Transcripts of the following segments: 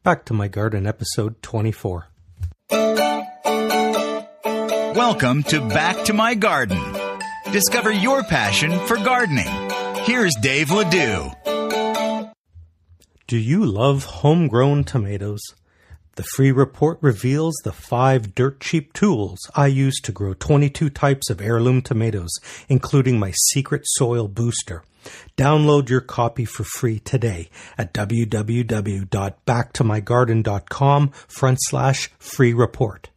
Back to My Garden, episode 24. Welcome to Back to My Garden. Discover your passion for gardening. Here's Dave Ledoux. Do you love homegrown tomatoes? The free report reveals the 5 dirt-cheap tools I use to grow 22 types of heirloom tomatoes, including my secret soil booster. Download your copy for free today at www.backtomygarden.com/free report.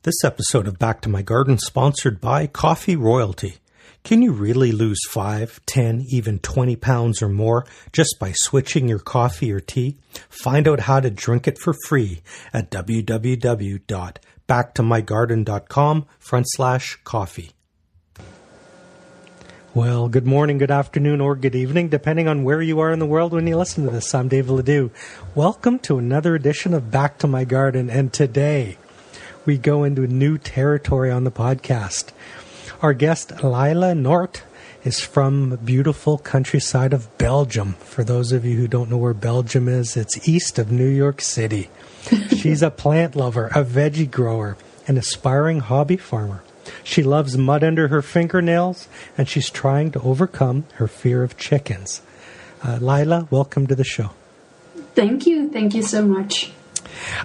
This episode of Back to My Garden is sponsored by Coffee Royalty. Can you really lose 5, 10, even 20 pounds or more just by switching your coffee or tea? Find out how to drink it for free at www.backtomygarden.com/coffee. Well, good morning, good afternoon, or good evening, depending on where you are in the world when you listen to this. I'm Dave Ledoux. Welcome to another edition of Back to My Garden, and today we go into new territory on the podcast. Our guest, Laila Noort, is from beautiful countryside of Belgium. For those of you who don't know where Belgium is, it's east of New York City. She's a plant lover, a veggie grower, an aspiring hobby farmer. She loves mud under her fingernails, and she's trying to overcome her fear of chickens. Laila, welcome to the show. Thank you. Thank you so much.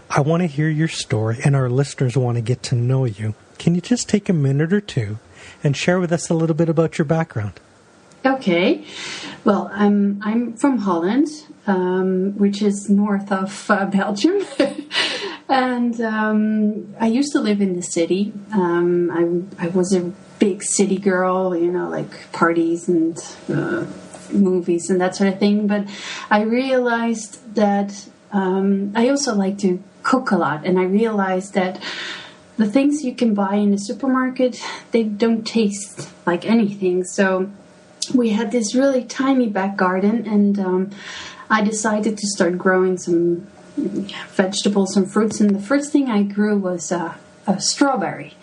I want to hear your story, and our listeners want to get to know you. Can you just take a minute or two and share with us a little bit about your background? Okay. Well, I'm from Holland, which is north of Belgium. And I used to live in the city. I was a big city girl, like parties and movies and that sort of thing. But I realized that I also like to cook a lot. And I realized that the things you can buy in the supermarket, they don't taste like anything. So we had this really tiny back garden, and I decided to start growing some vegetables and fruits. And the first thing I grew was a strawberry.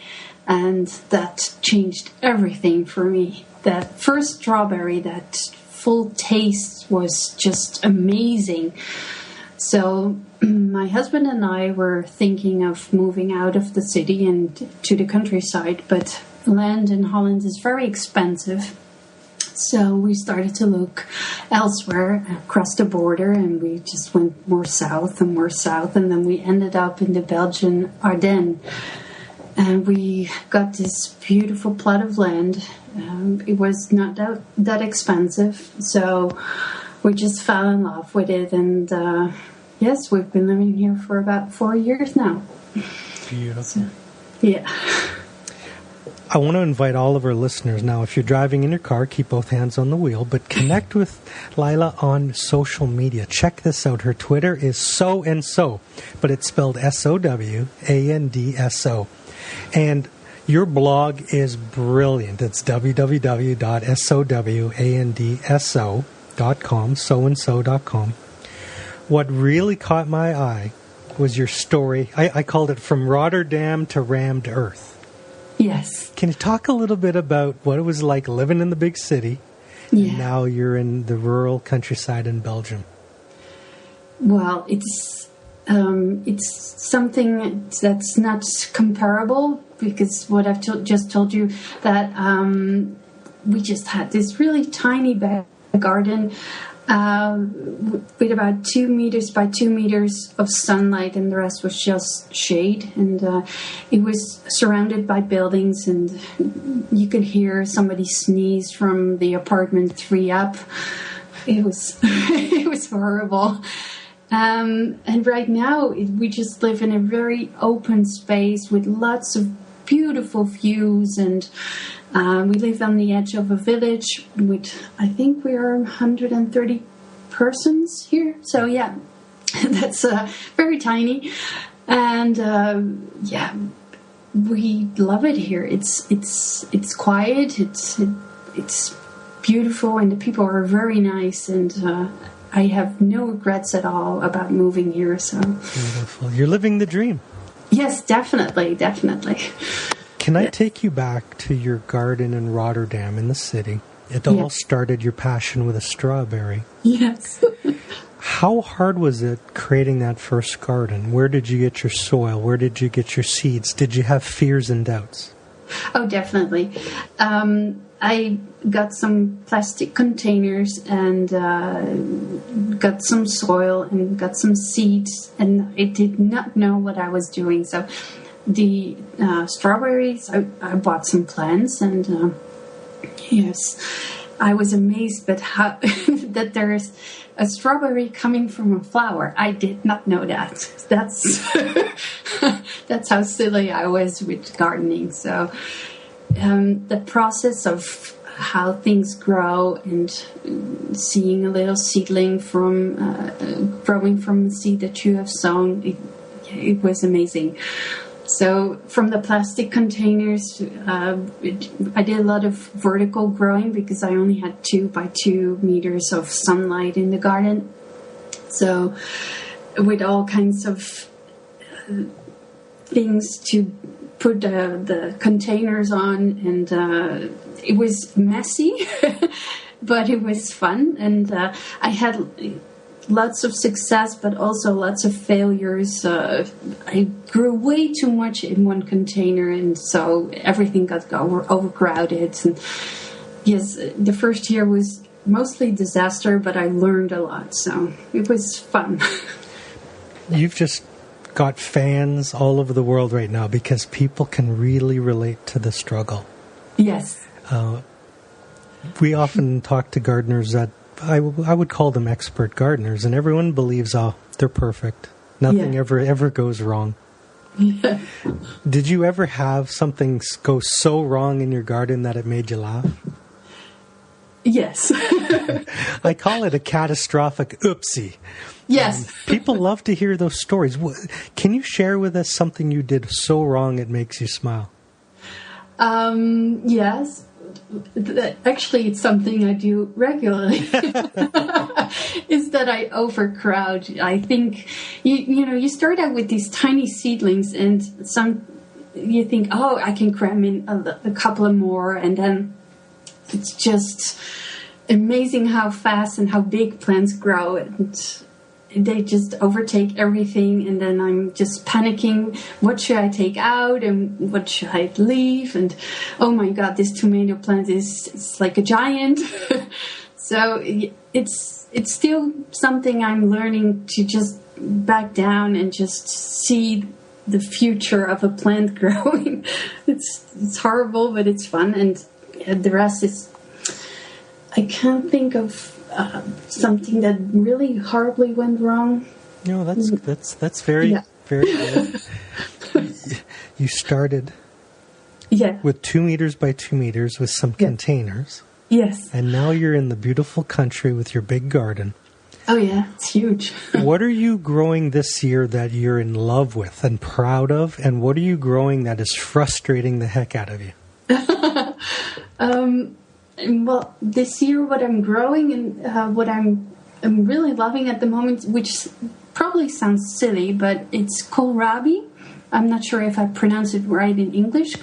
And that changed everything for me. That first strawberry, that full taste was just amazing. So my husband and I were thinking of moving out of the city and to the countryside, but land in Holland is very expensive. So we started to look elsewhere across the border, and we just went more south, and then we ended up in the Belgian Ardennes. And we got this beautiful plot of land. It was not that expensive, so we just fell in love with it, and yes, we've been living here for about 4 years now. Beautiful. So, yeah. I want to invite all of our listeners now, if you're driving in your car, keep both hands on the wheel, but connect with Laila on social media. Check this out. Her Twitter is So and So, but it's spelled SOWANDSO. And your blog is brilliant. It's www.sowandso.com, soandso.com. What really caught my eye was your story. I called it From Rotterdam to Rammed Earth. Yes. Can you talk a little bit about what it was like living in the big city, and now you're in the rural countryside in Belgium? Well, it's something that's not comparable, because what I've just told you, that we just had this really tiny back garden with about 2 meters by 2 meters of sunlight, and the rest was just shade. And it was surrounded by buildings, and you could hear somebody sneeze from the apartment 3 up. It was it was horrible. And right now we just live in a very open space with lots of beautiful views, and we live on the edge of a village with, I think we are 130 persons here. So yeah, that's very tiny. And we love it here. It's quiet. It's beautiful, and the people are very nice. And I have no regrets at all about moving here. So beautiful. You're living the dream. Yes, definitely. Can I take you back to your garden in Rotterdam in the city? It all started your passion with a strawberry. Yes. How hard was it creating that first garden? Where did you get your soil? Where did you get your seeds? Did you have fears and doubts? Oh, definitely. I got some plastic containers and got some soil and got some seeds, and I did not know what I was doing. So the strawberries, I bought some plants, and yes, I was amazed at how that there's a strawberry coming from a flower. I did not know that. That's that's how silly I was with gardening. So the process of how things grow and seeing a little seedling from growing from a seed that you have sown, it was amazing. So from the plastic containers, I did a lot of vertical growing because I only had 2 by 2 meters of sunlight in the garden. So with all kinds of things to put the containers on, and it was messy, but it was fun. And I had lots of success, but also lots of failures. I grew way too much in one container, and so everything got overcrowded. And yes, the first year was mostly disaster, but I learned a lot, so it was fun. You've just got fans all over the world right now because people can really relate to the struggle. Yes. We often talk to gardeners that I would call them expert gardeners, and everyone believes, they're perfect. Nothing ever goes wrong. Yeah. Did you ever have something go so wrong in your garden that it made you laugh? Yes. I call it a catastrophic oopsie. Yes. People love to hear those stories. Can you share with us something you did so wrong it makes you smile? Yes. Actually, it's something I do regularly. Is that I overcrowd. I think you start out with these tiny seedlings, and you think, I can cram in a couple of more, and then it's just amazing how fast and how big plants grow, and they just overtake everything, and then I'm just panicking. What should I take out and what should I leave? And oh my God, this tomato plant is like a giant. So it's still something I'm learning to just back down and just see the future of a plant growing. It's horrible, but it's fun, and the rest is, I can't think of something that really horribly went wrong. No, that's very very good. You started with 2 meters by 2 meters with some containers. Yes. And now you're in the beautiful country with your big garden. Oh yeah, it's huge. What are you growing this year that you're in love with and proud of? And what are you growing that is frustrating the heck out of you? Well, this year what I'm growing and what I'm really loving at the moment, which probably sounds silly, but it's kohlrabi. I'm not sure if I pronounce it right in English.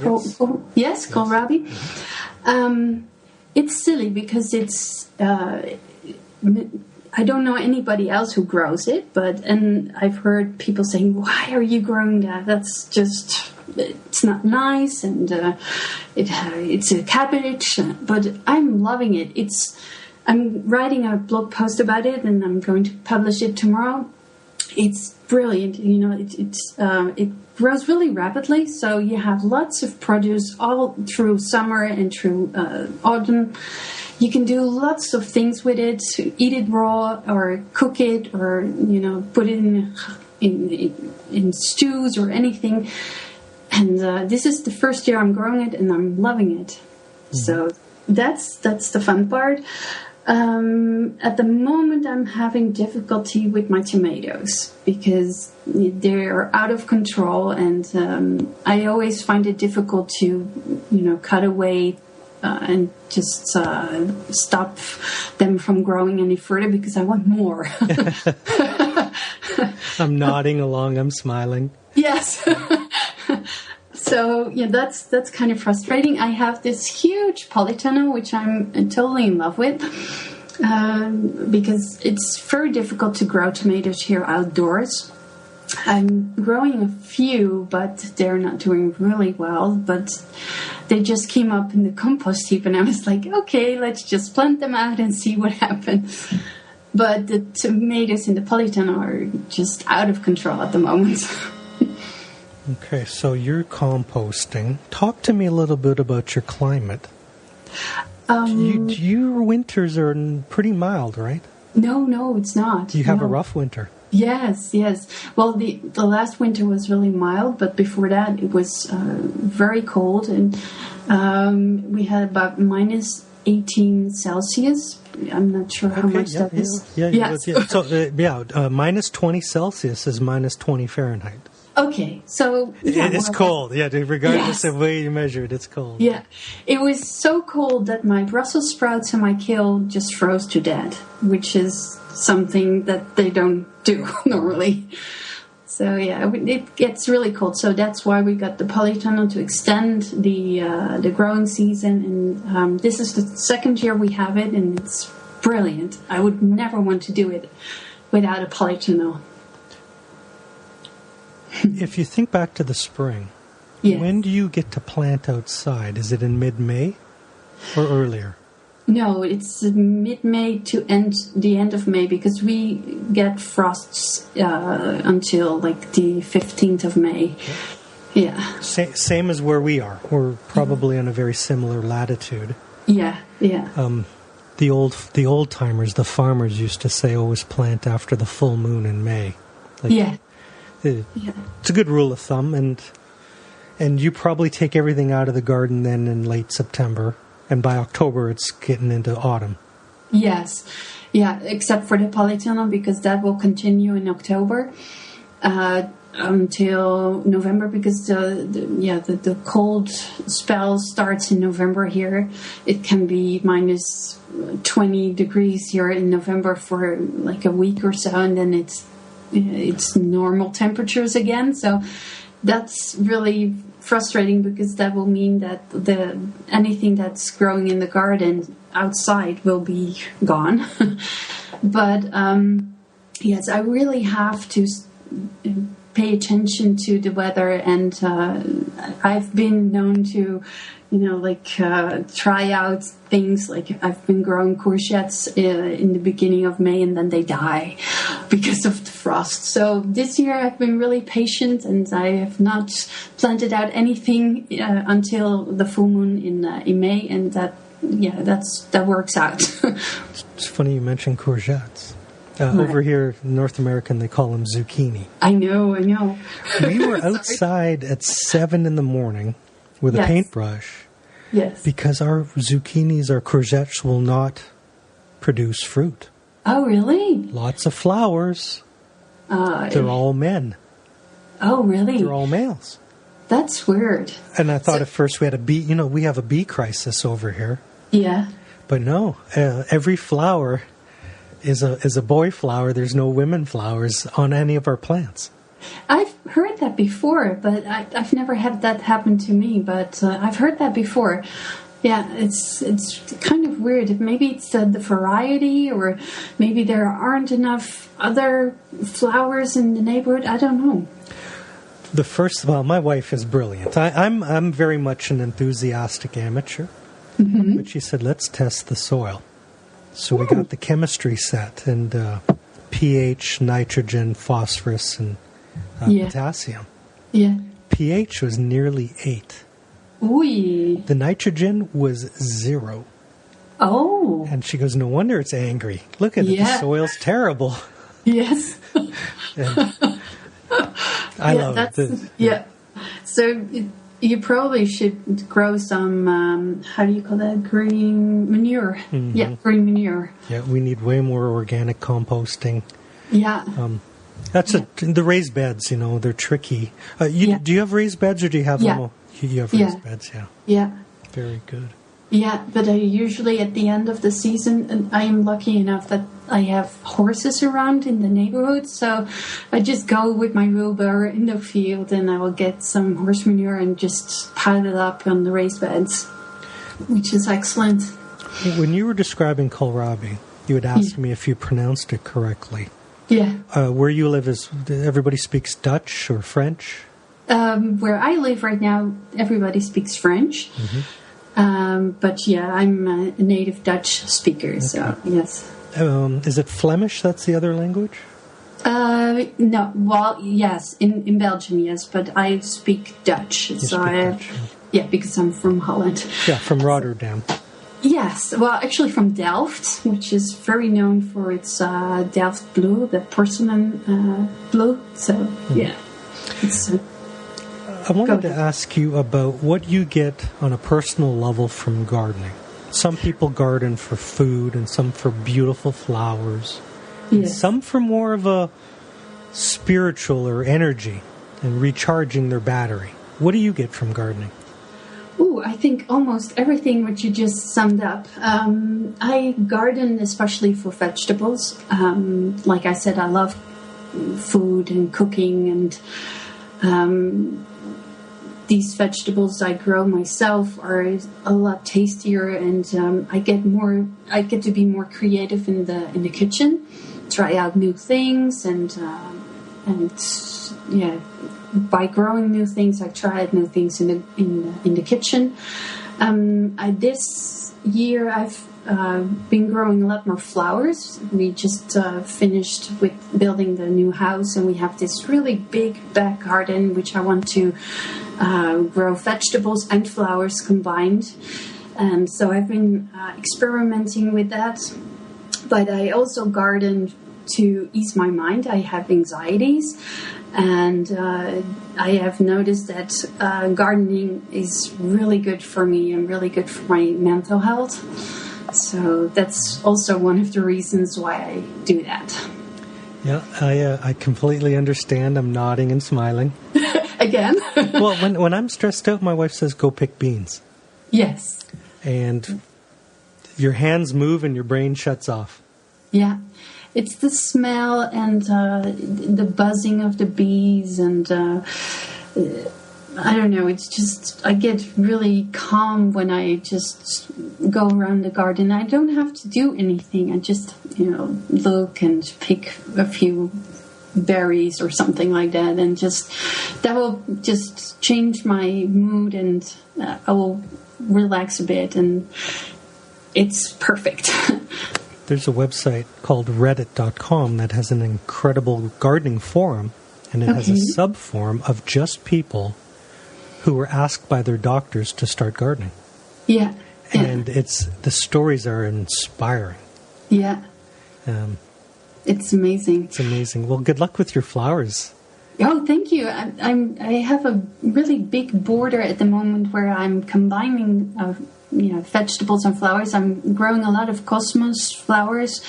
Yes, kohlrabi. It's silly because it's... I don't know anybody else who grows it, and I've heard people saying, "Why are you growing that? That's just, it's not nice, and it's a cabbage." But I'm loving it. I'm writing a blog post about it, and I'm going to publish it tomorrow. It's brilliant. It grows really rapidly, so you have lots of produce all through summer and through autumn. You can do lots of things with it, eat it raw or cook it, or put it in stews or anything. And this is the first year I'm growing it, and I'm loving it. Mm-hmm. So that's the fun part. At the moment, I'm having difficulty with my tomatoes because they're out of control, and I always find it difficult to cut away and just stop them from growing any further because I want more. I'm nodding along. I'm smiling. Yes. So that's kind of frustrating. I have this huge polytunnel which I'm totally in love with, because it's very difficult to grow tomatoes here outdoors. I'm growing a few, but they're not doing really well. But they just came up in the compost heap, and I was like, okay, let's just plant them out and see what happens. But the tomatoes in the polytunnel are just out of control at the moment. Okay, so you're composting. Talk to me a little bit about your climate. Your winters are pretty mild, right? No, it's not. You have a rough winter. Yes. Well, the last winter was really mild, but before that it was very cold, and we had about minus 18 Celsius. I'm not sure how much that is. Yeah. So, minus 20 Celsius is minus 20 Fahrenheit. Okay, so... Yeah, it's cold, regardless of where you measure it, it's cold. Yeah, it was so cold that my Brussels sprouts and my kale just froze to death, which is something that they don't do normally. So, yeah, it gets really cold. So that's why we got the polytunnel to extend the growing season. And this is the second year we have it, and it's brilliant. I would never want to do it without a polytunnel. If you think back to the spring, when do you get to plant outside? Is it in mid-May or earlier? No, it's mid-May to the end of May, because we get frosts until like the 15th of May. Okay. Yeah. Same as where we are. We're probably on a very similar latitude. Yeah. The old timers, the farmers used to say always plant after the full moon in May. It's a good rule of thumb, and you probably take everything out of the garden then in late September, and by October it's getting into autumn. Yes, except for the polytunnel, because that will continue in October until November, because the cold spell starts in November here. It can be minus 20 degrees here in November for like a week or so, and then it's normal temperatures again. So that's really frustrating, because that will mean that anything that's growing in the garden outside will be gone. But yes, I really have to pay attention to the weather, and I've been known to try out things. Like I've been growing courgettes in the beginning of May, and then they die because of the frost. So this year I've been really patient, and I have not planted out anything until the full moon in May, and that works out. It's funny you mentioned courgettes. Over here in North America, they call them zucchini. I know. We were outside at 7 a.m. with a paintbrush. Yes. Because our zucchinis, our courgettes will not produce fruit. Oh, really? Lots of flowers. They're all men. Oh, really? They're all males. That's weird. And I thought at first we had a bee, we have a bee crisis over here. Yeah. But no, every flower is a boy flower. There's no women flowers on any of our plants. I've heard that before, but I've never had that happen to me. But I've heard that before. Yeah, it's kind of weird. Maybe it's the variety, or maybe there aren't enough other flowers in the neighborhood. I don't know. My wife is brilliant. I'm very much an enthusiastic amateur. Mm-hmm. But she said, let's test the soil. So we got the chemistry set, and pH, nitrogen, phosphorus, and potassium. Yeah. pH was nearly 8. Ooh. The nitrogen was 0. Oh. And she goes, no wonder it's angry. Look at it, the soil's terrible. Yes. I love it. Yeah. So you probably should grow some, how do you call that? Green manure. Mm-hmm. Yeah, green manure. Yeah, we need way more organic composting. Yeah. The raised beds, they're tricky. Do you have raised beds, or do you have them? You have raised beds, yeah. Yeah. Very good. Yeah, but I usually at the end of the season, and I am lucky enough that I have horses around in the neighborhood, so I just go with my wheelbarrow in the field, and I will get some horse manure and just pile it up on the raised beds, which is excellent. When you were describing kohlrabi, you had asked me if you pronounced it correctly. Yeah. Where you live, is everybody speaks Dutch or French? Where I live right now, everybody speaks French. But yeah, I'm a native Dutch speaker, so yes. Is it Flemish? That's the other language? No, well, yes, in Belgium, yes, but I speak Dutch. Dutch. Yeah, because I'm from Holland. Yeah, from Rotterdam. Yes, well, actually from Delft, which is very known for its Delft blue, the porcelain blue. So, yeah. It's, I wanted to ask you about what you get on a personal level from gardening. Some people garden for food and some for beautiful flowers. And some for more of a spiritual or energy and recharging their battery. What do you get from gardening? Ooh, I think almost everything what you just summed up. I garden especially for vegetables. Like I said, I love food and cooking, and these vegetables I grow myself are a lot tastier, and I get to be more creative in the kitchen, try out new things, and by growing new things, I tried new things in the kitchen. This year I've been growing a lot more flowers. We just finished with building the new house, and we have this really big back garden which I want to grow vegetables and flowers combined. And so I've been experimenting with that. But I also garden to ease my mind. I have anxieties, and I have noticed that gardening is really good for me and really good for my mental health. So that's also one of the reasons why I do that. Yeah, I completely understand. I'm nodding and smiling. Again? Well, when I'm stressed out, my wife says, go pick beans. Yes. And your hands move and your brain shuts off. Yeah. It's the smell and the buzzing of the bees, and I don't know, it's just, I get really calm when I just go around the garden. I don't have to do anything. I just, look and pick a few berries or something like that, and that will just change my mood, and I will relax a bit, and it's perfect. There's a website called reddit.com that has an incredible gardening forum, and it has a sub-forum of just people who were asked by their doctors to start gardening. Yeah. And the stories are inspiring. Yeah. It's amazing. It's amazing. Well, good luck with your flowers. Oh, thank you. I have a really big border at the moment where I'm combining vegetables and flowers. I'm growing a lot of cosmos flowers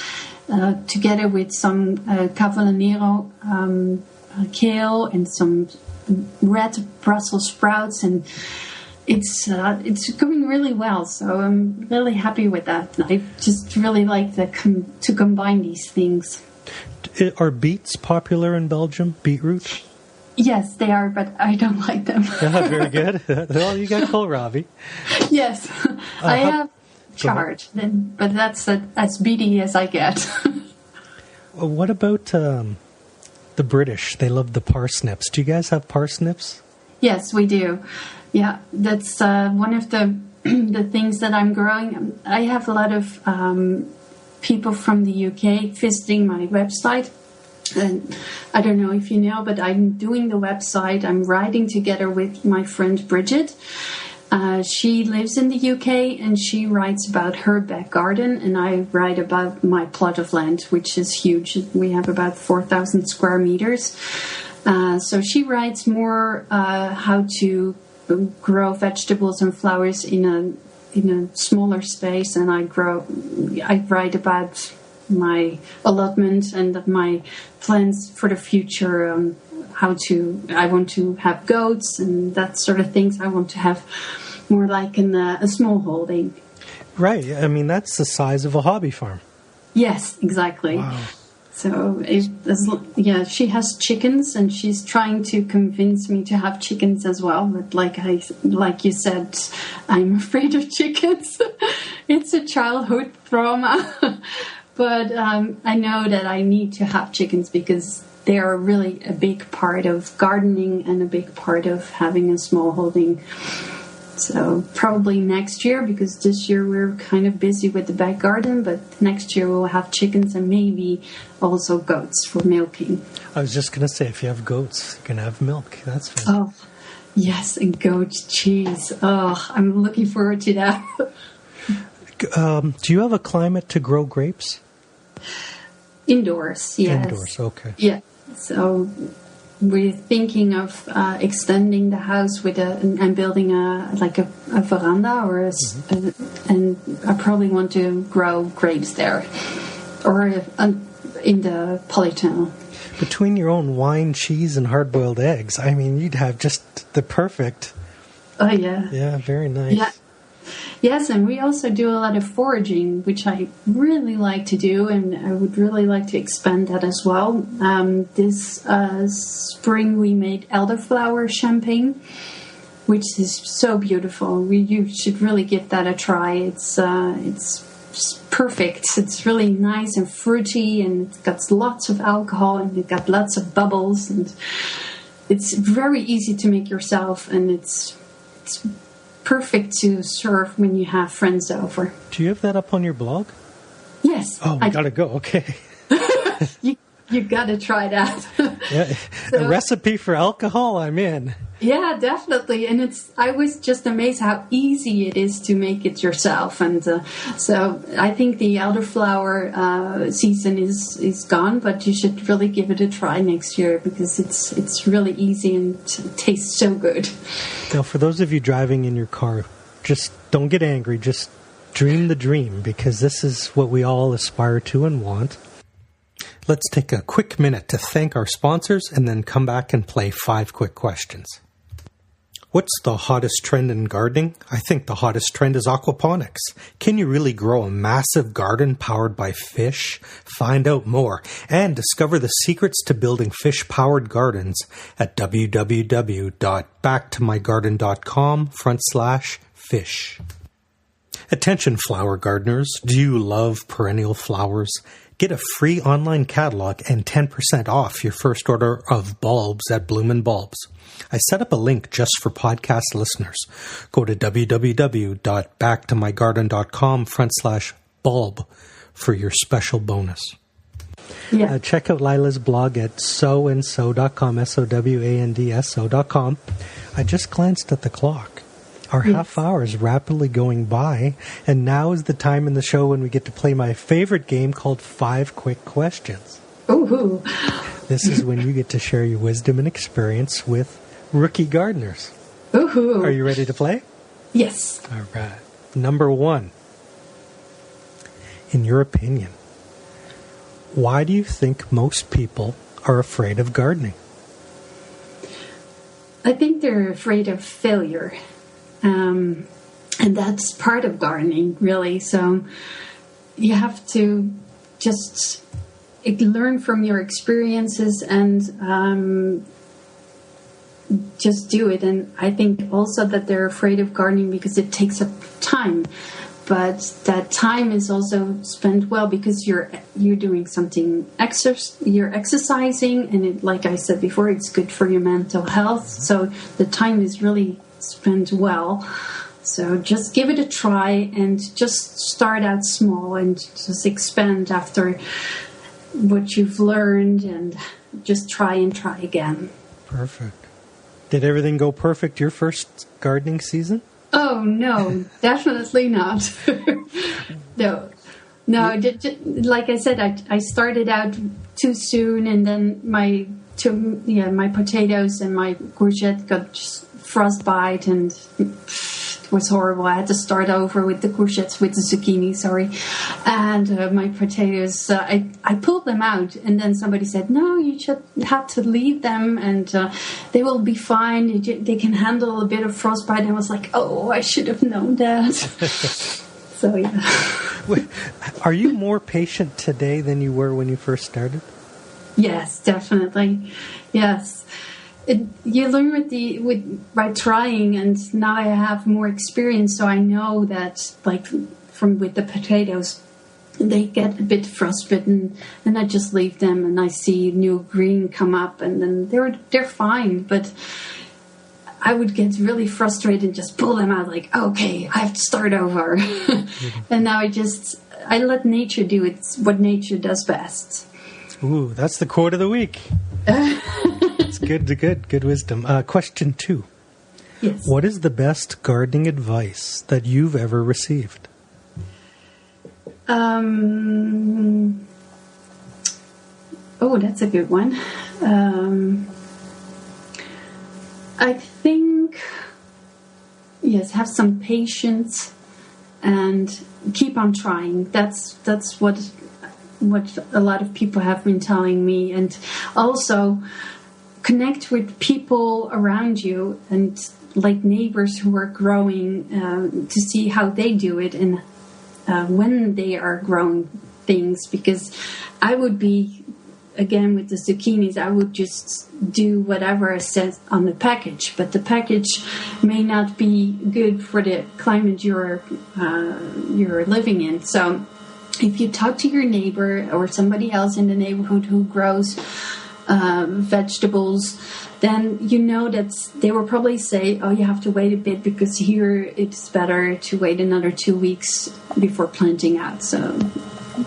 together with some cavallonero kale and some red Brussels sprouts, and it's going really well. So I'm really happy with that. I just really like to combine these things. Are beets popular in Belgium? Beetroot? Yes, they are, but I don't like them. Yeah, very good. Well, you got kohlrabi. Yes, I have chard, but that's as beady as I get. What about the British? They love the parsnips. Do you guys have parsnips? Yes, we do. Yeah, that's one of the things that I'm growing. I have a lot of people from the UK visiting my website. And I don't know if you know, but I'm doing the website. I'm writing together with my friend Bridget. She lives in the UK, and she writes about her back garden, and I write about my plot of land, which is huge. We have about 4,000 square meters. So she writes more how to grow vegetables and flowers in a smaller space, and I write about my allotment and my plans for the future. I want to have goats and that sort of things. I want to have more like a small holding. Right. I mean, that's the size of a hobby farm. Yes, exactly. Wow. So, she has chickens, and she's trying to convince me to have chickens as well. But like you said, I'm afraid of chickens. It's a childhood trauma. but I know that I need to have chickens because they are really a big part of gardening and a big part of having a small holding. So probably next year, because this year we're kind of busy with the back garden, but next year we'll have chickens and maybe also goats for milking. I was just going to say, if you have goats, you can have milk. That's fantastic. Oh, yes, and goat cheese. Oh, I'm looking forward to that. Do you have a climate to grow grapes? Indoors, yes. Indoors, okay. Yeah, so we're thinking of extending the house with and building a veranda and I probably want to grow grapes there or in the polytunnel. Between your own wine, cheese, and hard-boiled eggs, I mean, you'd have just the perfect. Oh yeah. Yeah, very nice. Yeah. Yes, and we also do a lot of foraging, which I really like to do, and I would really like to expand that as well. This spring we made elderflower champagne, which is so beautiful. You should really give that a try. It's perfect. It's really nice and fruity, and it's got lots of alcohol, and it's got lots of bubbles, and it's very easy to make yourself, and it's perfect to serve when you have friends over. Do you have that up on your blog? Yes. Oh, we gotta go. Okay. You gotta try that. Yeah, a recipe for alcohol, I'm in. Yeah, definitely. And I was just amazed how easy it is to make it yourself. And so I think the elderflower season is gone, but you should really give it a try next year because it's really easy and tastes so good. Now, for those of you driving in your car, just don't get angry. Just dream the dream because this is what we all aspire to and want. Let's take a quick minute to thank our sponsors and then come back and play 5 quick questions. What's the hottest trend in gardening? I think the hottest trend is aquaponics. Can you really grow a massive garden powered by fish? Find out more and discover the secrets to building fish-powered gardens at www.backtomygarden.com/fish. Attention flower gardeners, do you love perennial flowers? Get a free online catalog and 10% off your first order of bulbs at Bloom & Bulbs. I set up a link just for podcast listeners. Go to www.backtomygarden.com/bulb for your special bonus. Yeah. Check out Laila's blog at soandso.com, SOWANDSO.com. I just glanced at the clock. Our half hour is rapidly going by, and now is the time in the show when we get to play my favorite game called 5 Quick Questions. Ooh. This is when you get to share your wisdom and experience with rookie gardeners. Ooh. Are you ready to play? Yes. All right. Number 1. In your opinion, why do you think most people are afraid of gardening? I think they're afraid of failure. And that's part of gardening, really. So you have to just learn from your experiences and just do it. And I think also that they're afraid of gardening because it takes up time. But that time is also spent well because you're doing something, you're exercising, and like I said before, it's good for your mental health. So the time is really spent well. So just give it a try and just start out small and just expand after what you've learned and just try and try again. Perfect. Did everything go perfect your first gardening season? Oh, no, definitely not. No, like I said, I started out too soon, and then my potatoes and my courgette got just frostbite, and it was horrible. I had to start over with the courgettes, with the zucchini, and my potatoes, I pulled them out, and then somebody said, no, you should have to leave them, and they will be fine. They can handle a bit of frostbite. And I was like, oh, I should have known that. So, yeah. Are you more patient today than you were when you first started? Yes, definitely. Yes. You learn by trying, and now I have more experience, so I know that, like with the potatoes, they get a bit frostbitten, and I just leave them, and I see new green come up, and then they're fine. But I would get really frustrated and just pull them out, like, okay, I have to start over. And now I let nature do what nature does best. Ooh, that's the quote of the week. It's good wisdom. Question 2. Yes. What is the best gardening advice that you've ever received? Oh, that's a good one. I think, yes, have some patience and keep on trying. That's what a lot of people have been telling me. And also connect with people around you and like neighbors who are growing to see how they do it and when they are growing things. Because I would be, again, with the zucchinis, I would just do whatever it says on the package, but the package may not be good for the climate you're living in. So if you talk to your neighbor or somebody else in the neighborhood who grows vegetables, then you know that they will probably say, oh, you have to wait a bit because here it's better to wait another 2 weeks before planting out. So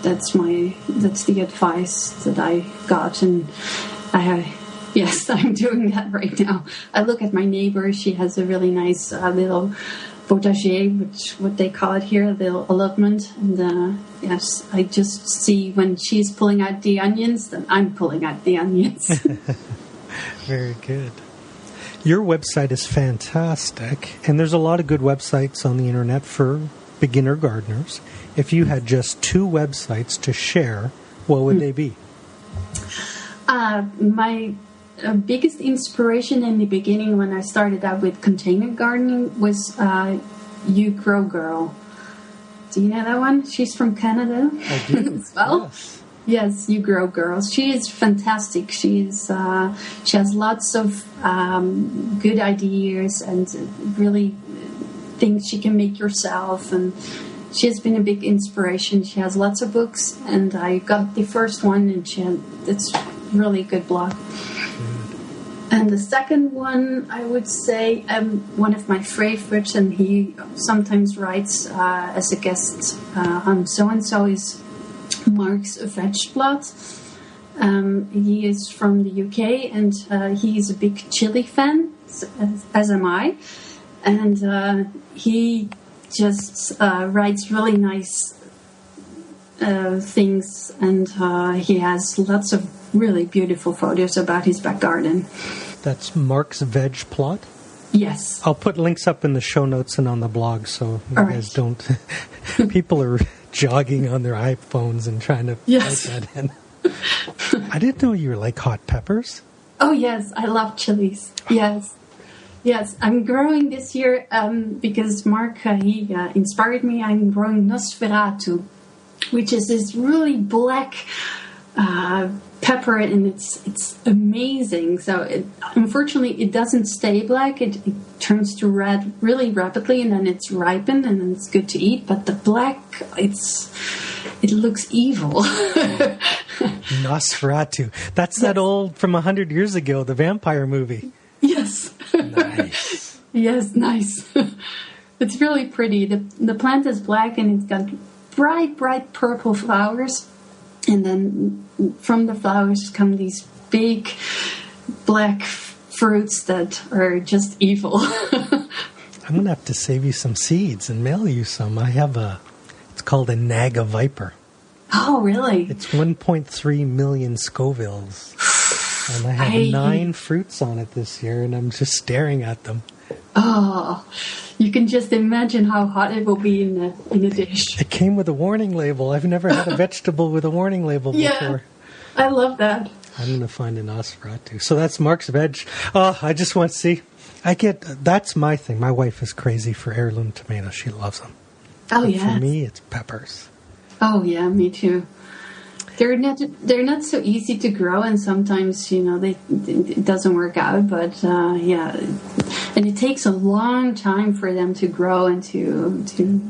that's the advice that I got, and yes, I'm doing that right now. I look at my neighbor. She has a really nice little potager, which what they call it here, a little allotment. And yes, I just see when she's pulling out the onions, then I'm pulling out the onions. Very good. Your website is fantastic, and there's a lot of good websites on the internet for beginner gardeners. If you had just 2 websites to share, what would they be? My biggest inspiration in the beginning when I started out with container gardening was You Grow Girl. Do you know that one? She's from Canada. I do. As well. Yes, You Grow Girl. She is fantastic. She has lots of good ideas and really things she can make yourself, and she has been a big inspiration. She has lots of books, and I got the first one, and it's really good blog. And the second one, I would say, one of my favorites, and he sometimes writes as a guest on so-and-so, is Mark's Vegblad. He is from the UK, and he is a big chili fan, as am I. And he just writes really nice things, and he has lots of really beautiful photos about his back garden. That's Mark's Veg Plot? Yes. I'll put links up in the show notes and on the blog so you guys don't... People are jogging on their iPhones and trying to type that in. I didn't know you like hot peppers. Oh, yes. I love chilies. Yes. Yes, I'm growing this year because Mark, he inspired me. I'm growing Nosferatu, which is this really black pepper, and it's amazing. So unfortunately, it doesn't stay black. It turns to red really rapidly, and then it's ripened, and then it's good to eat. But the black, it looks evil. Nosferatu. That's that old, from 100 years ago, the vampire movie. Yes. Nice. Yes, nice. It's really pretty. The plant is black, and it's got bright purple flowers. And then from the flowers come these big black fruits that are just evil. I'm going to have to save you some seeds and mail you some. It's called a Naga Viper. Oh, really? It's 1.3 million Scovilles. And I have 9 fruits on it this year, and I'm just staring at them. Oh, you can just imagine how hot it will be in a dish. It came with a warning label. I've never had a vegetable with a warning label before. I love that. I'm going to find a Nosferatu. So that's Mark's Veg. Oh, I just want to see. That's my thing. My wife is crazy for heirloom tomatoes. She loves them. Oh, yeah. For me, it's peppers. Oh, yeah, me too. They're not so easy to grow, and sometimes it doesn't work out. But and it takes a long time for them to grow and to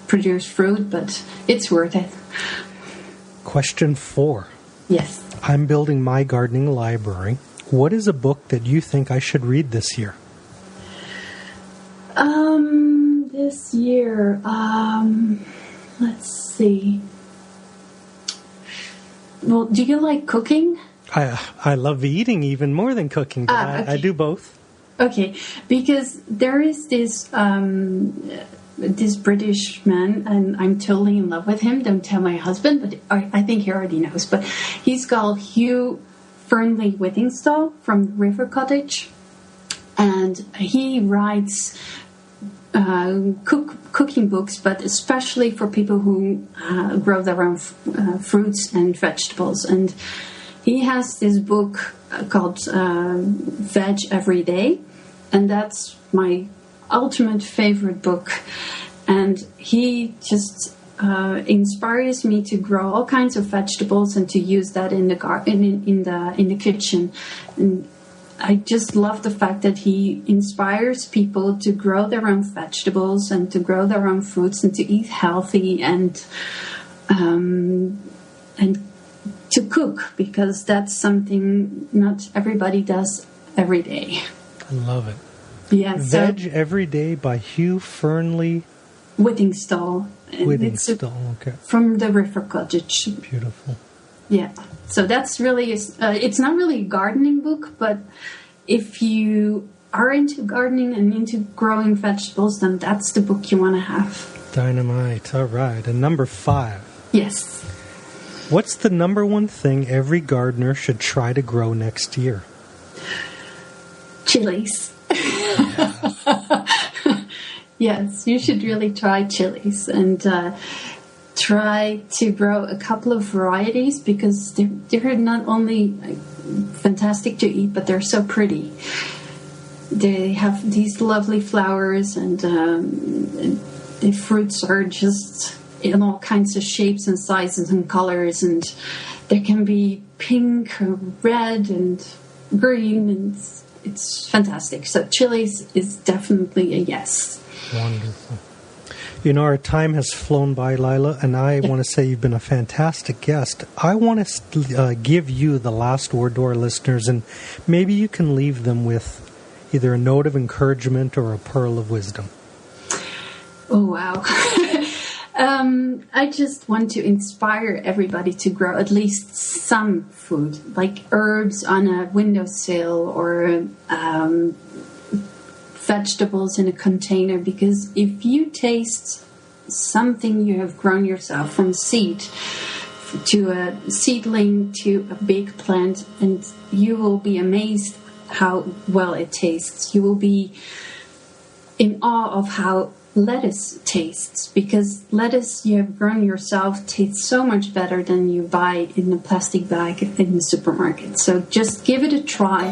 produce fruit. But it's worth it. Question 4. Yes. I'm building my gardening library. What is a book that you think I should read this year? This year, let's see. Well, do you like cooking? I love eating even more than cooking, but okay. I do both. Okay, because there is this British man, and I'm totally in love with him. Don't tell my husband, but I think he already knows. But he's called Hugh Fernley Whittingstall from River Cottage, and he writes cooking books, but especially for people who grow their own fruits and vegetables. And he has this book called Veg Every Day, and that's my ultimate favorite book. And he just inspires me to grow all kinds of vegetables and to use that in the garden, in the kitchen. And I just love the fact that he inspires people to grow their own vegetables and to grow their own fruits and to eat healthy and to cook, because that's something not everybody does every day. I love it. Yeah, Veg Every Day by Hugh Fernley Whittingstall. Okay. From the River Cottage. Beautiful. Yeah. So that's really, it's not really a gardening book, but if you are into gardening and into growing vegetables, then that's the book you want to have. Dynamite. All right. And number 5. Yes. What's the number one thing every gardener should try to grow next year? Chilies. Yes, you should really try chilies and try to grow a couple of varieties, because they're not only fantastic to eat, but they're so pretty. They have these lovely flowers, and the fruits are just in all kinds of shapes and sizes and colors, and there can be pink or red and green, and it's fantastic. So chilies is definitely a yes. Wonderful. You know, our time has flown by, Laila, and I want to say you've been a fantastic guest. I want to give you the last word to our listeners, and maybe you can leave them with either a note of encouragement or a pearl of wisdom. Oh, wow. I just want to inspire everybody to grow at least some food, like herbs on a windowsill or vegetables in a container, because if you taste something you have grown yourself, from seed to a seedling to a big plant, and you will be amazed how well it tastes. You will be in awe of how lettuce tastes, because lettuce you have grown yourself tastes so much better than you buy in a plastic bag in the supermarket. So just give it a try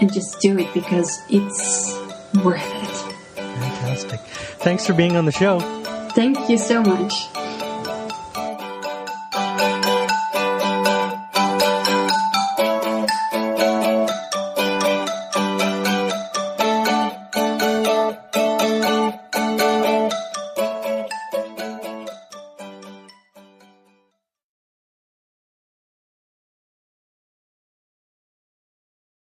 and just do it, because it's worth it. Fantastic. Thanks for being on the show. Thank you so much.